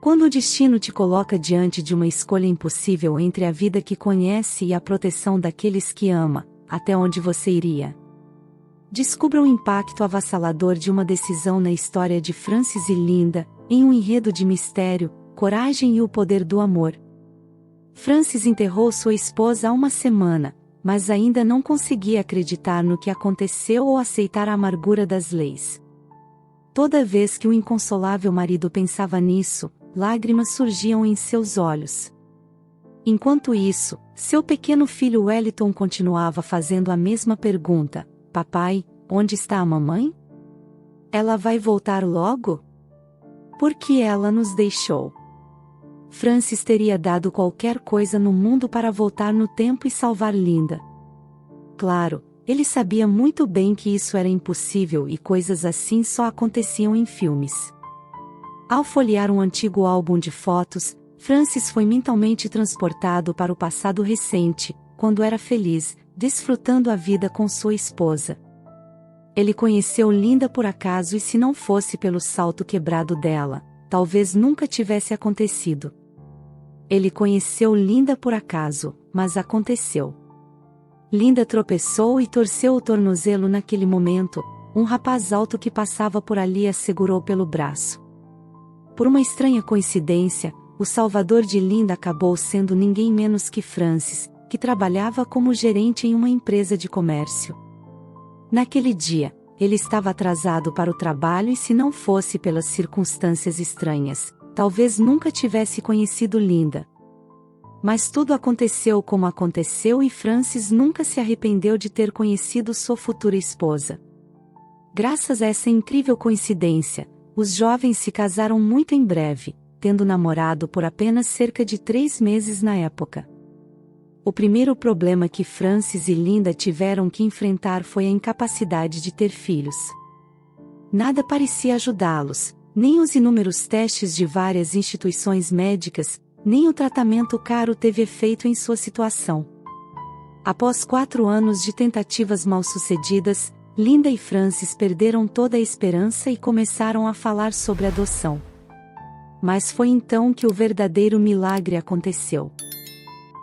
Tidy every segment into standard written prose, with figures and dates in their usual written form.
Quando o destino te coloca diante de uma escolha impossível entre a vida que conhece e a proteção daqueles que ama, até onde você iria? Descubra o impacto avassalador de uma decisão na história de Francis e Linda, em um enredo de mistério, coragem e o poder do amor. Francis enterrou sua esposa há uma semana, mas ainda não conseguia acreditar no que aconteceu ou aceitar a amargura das leis. Toda vez que o inconsolável marido pensava nisso, lágrimas surgiam em seus olhos. Enquanto isso, seu pequeno filho Wellington continuava fazendo a mesma pergunta: papai, onde está a mamãe? Ela vai voltar logo? Por que ela nos deixou? Francis teria dado qualquer coisa no mundo para voltar no tempo e salvar Linda. Claro, ele sabia muito bem que isso era impossível e coisas assim só aconteciam em filmes. Ao folhear um antigo álbum de fotos, Francis foi mentalmente transportado para o passado recente, quando era feliz, desfrutando a vida com sua esposa. Ele conheceu Linda por acaso e se não fosse pelo salto quebrado dela, talvez nunca tivesse acontecido. Ele conheceu Linda por acaso, mas aconteceu. Linda tropeçou e torceu o tornozelo naquele momento. Um rapaz alto que passava por ali a segurou pelo braço. Por uma estranha coincidência, o salvador de Linda acabou sendo ninguém menos que Francis, que trabalhava como gerente em uma empresa de comércio. Naquele dia, ele estava atrasado para o trabalho e se não fosse pelas circunstâncias estranhas, talvez nunca tivesse conhecido Linda. Mas tudo aconteceu como aconteceu e Francis nunca se arrependeu de ter conhecido sua futura esposa. Graças a essa incrível coincidência, os jovens se casaram muito em breve, tendo namorado por apenas cerca de 3 meses na época. O primeiro problema que Francis e Linda tiveram que enfrentar foi a incapacidade de ter filhos. Nada parecia ajudá-los, nem os inúmeros testes de várias instituições médicas, nem o tratamento caro teve efeito em sua situação. Após 4 anos de tentativas mal-sucedidas, Linda e Francis perderam toda a esperança e começaram a falar sobre adoção. Mas foi então que o verdadeiro milagre aconteceu.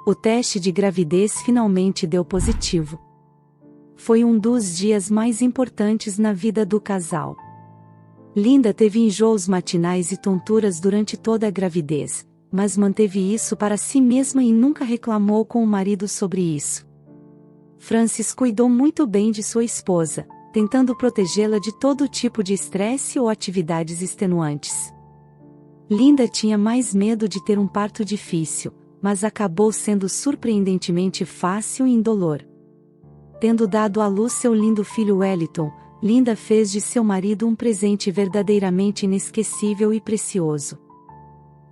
O teste de gravidez finalmente deu positivo. Foi um dos dias mais importantes na vida do casal. Linda teve enjoos matinais e tonturas durante toda a gravidez, mas manteve isso para si mesma e nunca reclamou com o marido sobre isso. Francis cuidou muito bem de sua esposa, tentando protegê-la de todo tipo de estresse ou atividades extenuantes. Linda tinha mais medo de ter um parto difícil, mas acabou sendo surpreendentemente fácil e indolor. Tendo dado à luz seu lindo filho Wellington, Linda fez de seu marido um presente verdadeiramente inesquecível e precioso.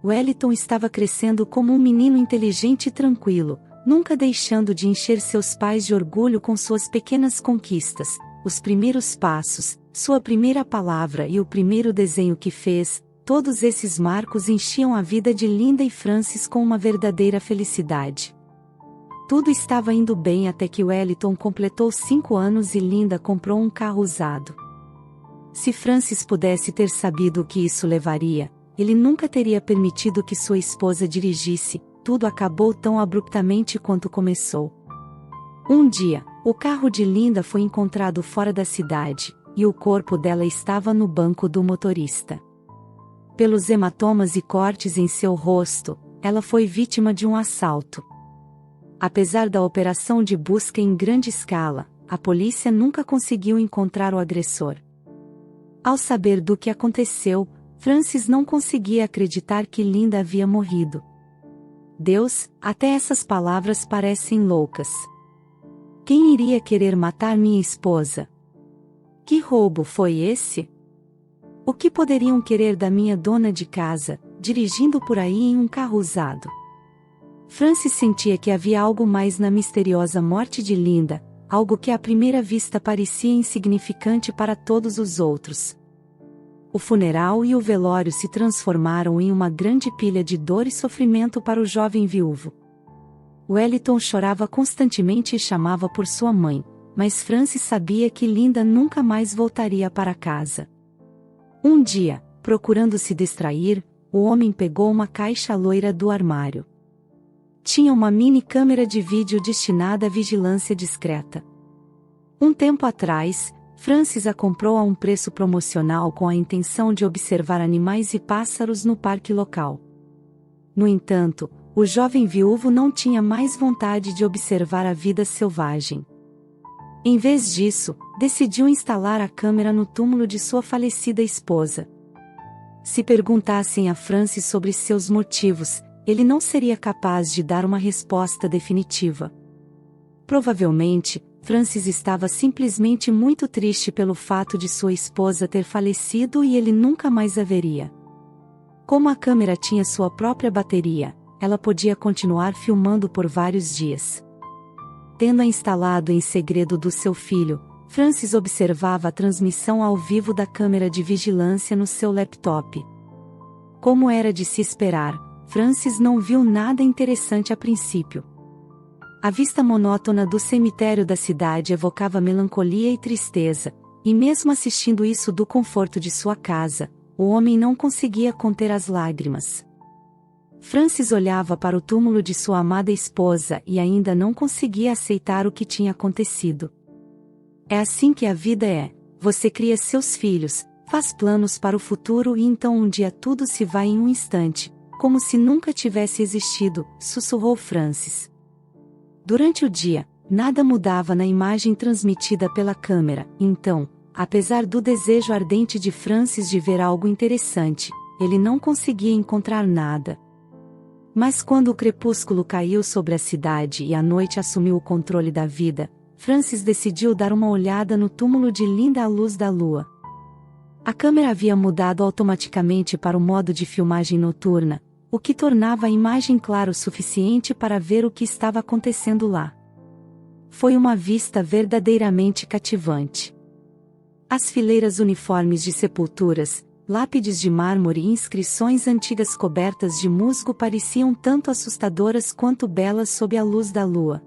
Wellington estava crescendo como um menino inteligente e tranquilo, nunca deixando de encher seus pais de orgulho com suas pequenas conquistas, os primeiros passos, sua primeira palavra e o primeiro desenho que fez. Todos esses marcos enchiam a vida de Linda e Francis com uma verdadeira felicidade. Tudo estava indo bem até que Wellington completou 5 anos e Linda comprou um carro usado. Se Francis pudesse ter sabido o que isso levaria, ele nunca teria permitido que sua esposa dirigisse. Tudo acabou tão abruptamente quanto começou. Um dia, o carro de Linda foi encontrado fora da cidade, e o corpo dela estava no banco do motorista. Pelos hematomas e cortes em seu rosto, ela foi vítima de um assalto. Apesar da operação de busca em grande escala, a polícia nunca conseguiu encontrar o agressor. Ao saber do que aconteceu, Francis não conseguia acreditar que Linda havia morrido. Deus, até essas palavras parecem loucas. Quem iria querer matar minha esposa? Que roubo foi esse? O que poderiam querer da minha dona de casa, dirigindo por aí em um carro usado? Francis sentia que havia algo mais na misteriosa morte de Linda, algo que à primeira vista parecia insignificante para todos os outros. O funeral e o velório se transformaram em uma grande pilha de dor e sofrimento para o jovem viúvo. Wellington chorava constantemente e chamava por sua mãe, mas Francis sabia que Linda nunca mais voltaria para casa. Um dia, procurando se distrair, o homem pegou uma caixa loira do armário. Tinha uma mini câmera de vídeo destinada à vigilância discreta. Um tempo atrás, Francis a comprou a um preço promocional com a intenção de observar animais e pássaros no parque local. No entanto, o jovem viúvo não tinha mais vontade de observar a vida selvagem. Em vez disso, decidiu instalar a câmera no túmulo de sua falecida esposa. Se perguntassem a Francis sobre seus motivos, ele não seria capaz de dar uma resposta definitiva. Provavelmente, Francis estava simplesmente muito triste pelo fato de sua esposa ter falecido e ele nunca mais a veria. Como a câmera tinha sua própria bateria, ela podia continuar filmando por vários dias. Tendo-a instalado em segredo do seu filho, Francis observava a transmissão ao vivo da câmera de vigilância no seu laptop. Como era de se esperar, Francis não viu nada interessante a princípio. A vista monótona do cemitério da cidade evocava melancolia e tristeza, e mesmo assistindo isso do conforto de sua casa, o homem não conseguia conter as lágrimas. Francis olhava para o túmulo de sua amada esposa e ainda não conseguia aceitar o que tinha acontecido. É assim que a vida é: você cria seus filhos, faz planos para o futuro e então um dia tudo se vai em um instante, como se nunca tivesse existido, sussurrou Francis. Durante o dia, nada mudava na imagem transmitida pela câmera, então, apesar do desejo ardente de Francis de ver algo interessante, ele não conseguia encontrar nada. Mas quando o crepúsculo caiu sobre a cidade e a noite assumiu o controle da vida, Francis decidiu dar uma olhada no túmulo de Linda à luz da lua. A câmera havia mudado automaticamente para o modo de filmagem noturna, o que tornava a imagem clara o suficiente para ver o que estava acontecendo lá. Foi uma vista verdadeiramente cativante. As fileiras uniformes de sepulturas, lápides de mármore e inscrições antigas cobertas de musgo pareciam tanto assustadoras quanto belas sob a luz da lua.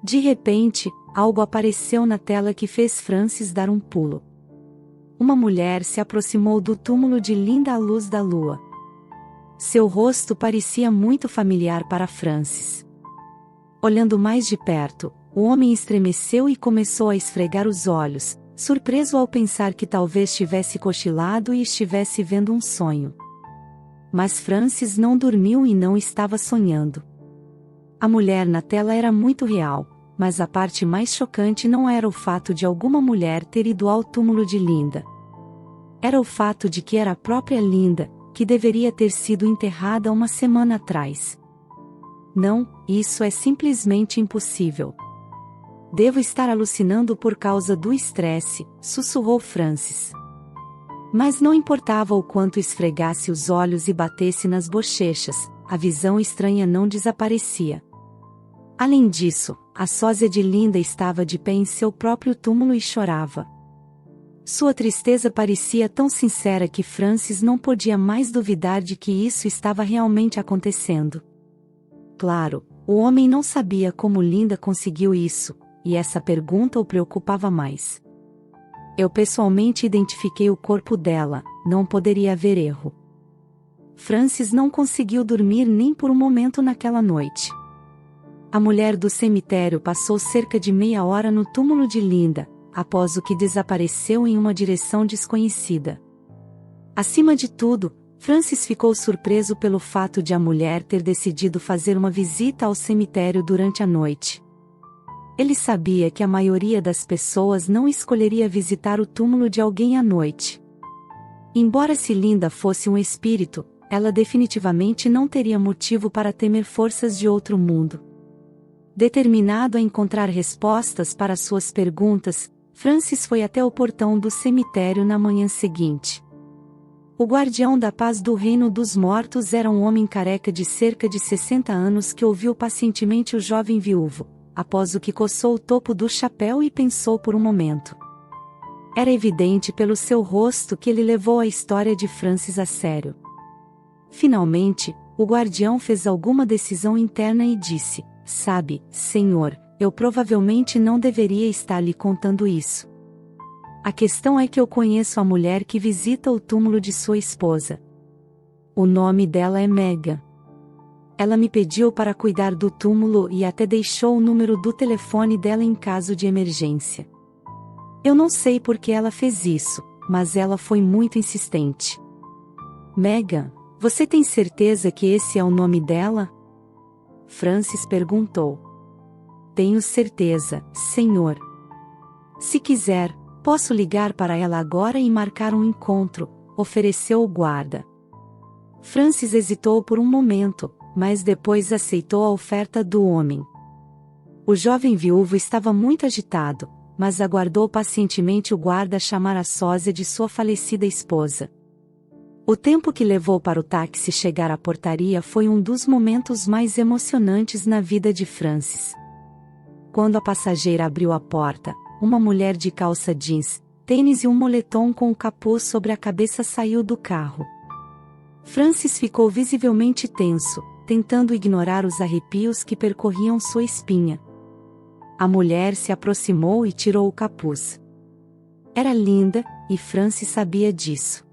De repente, algo apareceu na tela que fez Francis dar um pulo. Uma mulher se aproximou do túmulo de Linda à luz da lua. Seu rosto parecia muito familiar para Francis. Olhando mais de perto, o homem estremeceu e começou a esfregar os olhos, surpreso ao pensar que talvez tivesse cochilado e estivesse vendo um sonho. Mas Francis não dormiu e não estava sonhando. A mulher na tela era muito real, mas a parte mais chocante não era o fato de alguma mulher ter ido ao túmulo de Linda. Era o fato de que era a própria Linda, que deveria ter sido enterrada uma semana atrás. Não, isso é simplesmente impossível. Devo estar alucinando por causa do estresse, sussurrou Francis. Mas não importava o quanto esfregasse os olhos e batesse nas bochechas, a visão estranha não desaparecia. Além disso, a sósia de Linda estava de pé em seu próprio túmulo e chorava. Sua tristeza parecia tão sincera que Francis não podia mais duvidar de que isso estava realmente acontecendo. Claro, o homem não sabia como Linda conseguiu isso, e essa pergunta o preocupava mais. Eu pessoalmente identifiquei o corpo dela, não poderia haver erro. Francis não conseguiu dormir nem por um momento naquela noite. A mulher do cemitério passou cerca de meia hora no túmulo de Linda, após o que desapareceu em uma direção desconhecida. Acima de tudo, Francis ficou surpreso pelo fato de a mulher ter decidido fazer uma visita ao cemitério durante a noite. Ele sabia que a maioria das pessoas não escolheria visitar o túmulo de alguém à noite. Embora se Linda fosse um espírito, ela definitivamente não teria motivo para temer forças de outro mundo. Determinado a encontrar respostas para suas perguntas, Francis foi até o portão do cemitério na manhã seguinte. O guardião da paz do reino dos mortos era um homem careca de cerca de 60 anos que ouviu pacientemente o jovem viúvo, após o que coçou o topo do chapéu e pensou por um momento. Era evidente pelo seu rosto que ele levou a história de Francis a sério. Finalmente, o guardião fez alguma decisão interna e disse: "Sabe, senhor, eu provavelmente não deveria estar lhe contando isso. A questão é que eu conheço a mulher que visita o túmulo de sua esposa. O nome dela é Megan. Ela me pediu para cuidar do túmulo e até deixou o número do telefone dela em caso de emergência. Eu não sei por que ela fez isso, mas ela foi muito insistente. Megan, você tem certeza que esse é o nome dela? Francis perguntou. Tenho certeza, senhor. Se quiser, posso ligar para ela agora e marcar um encontro, ofereceu o guarda. Francis hesitou por um momento, mas depois aceitou a oferta do homem. O jovem viúvo estava muito agitado, mas aguardou pacientemente o guarda chamar a sósia de sua falecida esposa. O tempo que levou para o táxi chegar à portaria foi um dos momentos mais emocionantes na vida de Francis. Quando a passageira abriu a porta, uma mulher de calça jeans, tênis e um moletom com o capuz sobre a cabeça saiu do carro. Francis ficou visivelmente tenso, tentando ignorar os arrepios que percorriam sua espinha. A mulher se aproximou e tirou o capuz. Era linda, e Francis sabia disso.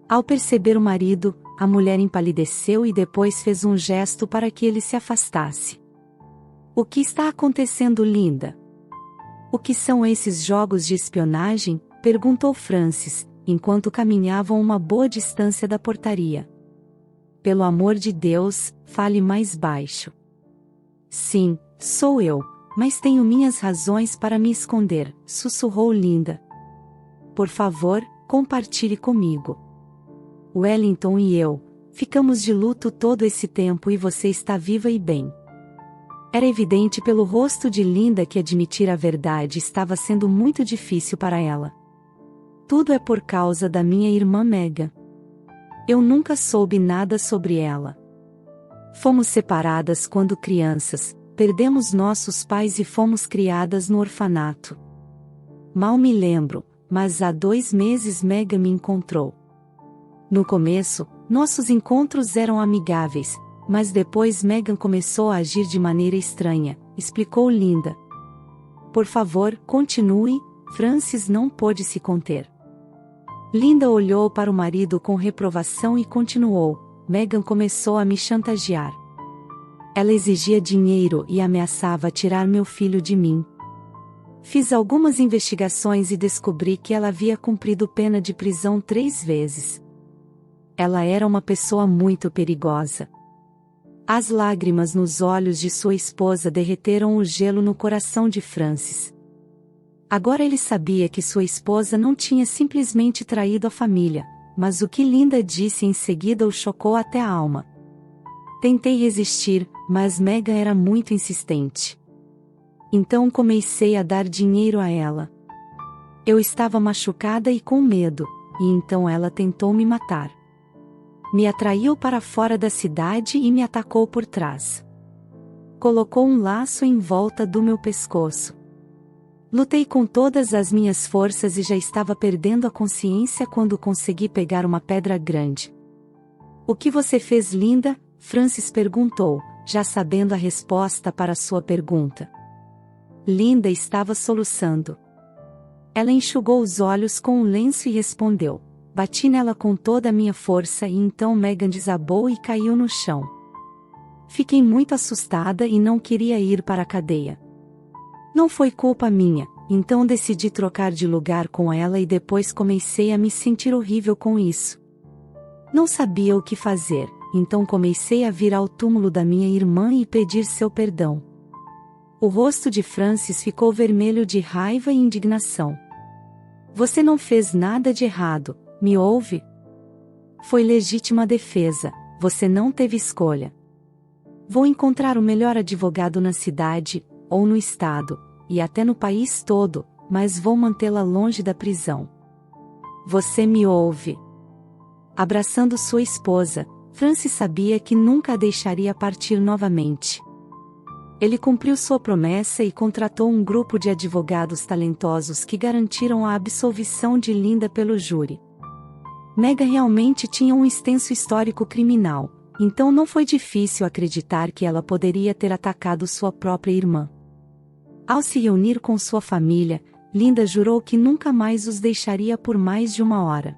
Ao perceber o marido, a mulher empalideceu e depois fez um gesto para que ele se afastasse. O que está acontecendo, linda? O que são esses jogos de espionagem? Perguntou Francis, enquanto caminhavam uma boa distância da portaria. Pelo amor de Deus, fale mais baixo. Sim, sou eu, mas tenho minhas razões para me esconder, sussurrou Linda. Por favor, compartilhe comigo. Wellington e eu, ficamos de luto todo esse tempo e você está viva e bem. Era evidente pelo rosto de Linda que admitir a verdade estava sendo muito difícil para ela. Tudo é por causa da minha irmã Megan. Eu nunca soube nada sobre ela. Fomos separadas quando crianças, perdemos nossos pais e fomos criadas no orfanato. Mal me lembro, mas há 2 meses Megan me encontrou. No começo, nossos encontros eram amigáveis, mas depois Megan começou a agir de maneira estranha, explicou Linda. Por favor, continue, Francis não pôde se conter. Linda olhou para o marido com reprovação e continuou, Megan começou a me chantagear. Ela exigia dinheiro e ameaçava tirar meu filho de mim. Fiz algumas investigações e descobri que ela havia cumprido pena de prisão 3 vezes. Ela era uma pessoa muito perigosa. As lágrimas nos olhos de sua esposa derreteram o gelo no coração de Francis. Agora ele sabia que sua esposa não tinha simplesmente traído a família, mas o que Linda disse em seguida o chocou até a alma. Tentei resistir, mas Megan era muito insistente. Então comecei a dar dinheiro a ela. Eu estava machucada e com medo, e então ela tentou me matar. Me atraiu para fora da cidade e me atacou por trás. Colocou um laço em volta do meu pescoço. Lutei com todas as minhas forças e já estava perdendo a consciência quando consegui pegar uma pedra grande. O que você fez, Linda? Francis perguntou, já sabendo a resposta para sua pergunta. Linda estava soluçando. Ela enxugou os olhos com um lenço e respondeu. Bati nela com toda a minha força e então Megan desabou e caiu no chão. Fiquei muito assustada e não queria ir para a cadeia. Não foi culpa minha, então decidi trocar de lugar com ela e depois comecei a me sentir horrível com isso. Não sabia o que fazer, então comecei a vir ao túmulo da minha irmã e pedir seu perdão. O rosto de Francis ficou vermelho de raiva e indignação. Você não fez nada de errado. Me ouve? Foi legítima defesa, você não teve escolha. Vou encontrar o melhor advogado na cidade, ou no estado, e até no país todo, mas vou mantê-la longe da prisão. Você me ouve? Abraçando sua esposa, Francis sabia que nunca a deixaria partir novamente. Ele cumpriu sua promessa e contratou um grupo de advogados talentosos que garantiram a absolvição de Linda pelo júri. Megan realmente tinha um extenso histórico criminal, então não foi difícil acreditar que ela poderia ter atacado sua própria irmã. Ao se reunir com sua família, Linda jurou que nunca mais os deixaria por mais de 1 hora.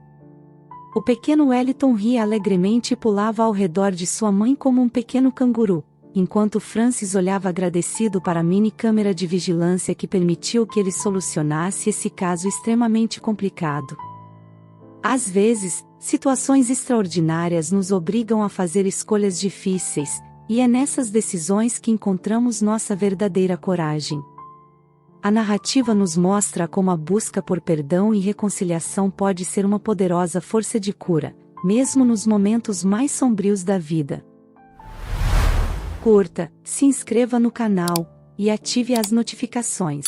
O pequeno Wellington ria alegremente e pulava ao redor de sua mãe como um pequeno canguru, enquanto Francis olhava agradecido para a mini câmera de vigilância que permitiu que ele solucionasse esse caso extremamente complicado. Às vezes, situações extraordinárias nos obrigam a fazer escolhas difíceis, e é nessas decisões que encontramos nossa verdadeira coragem. A narrativa nos mostra como a busca por perdão e reconciliação pode ser uma poderosa força de cura, mesmo nos momentos mais sombrios da vida. Curta, se inscreva no canal e ative as notificações.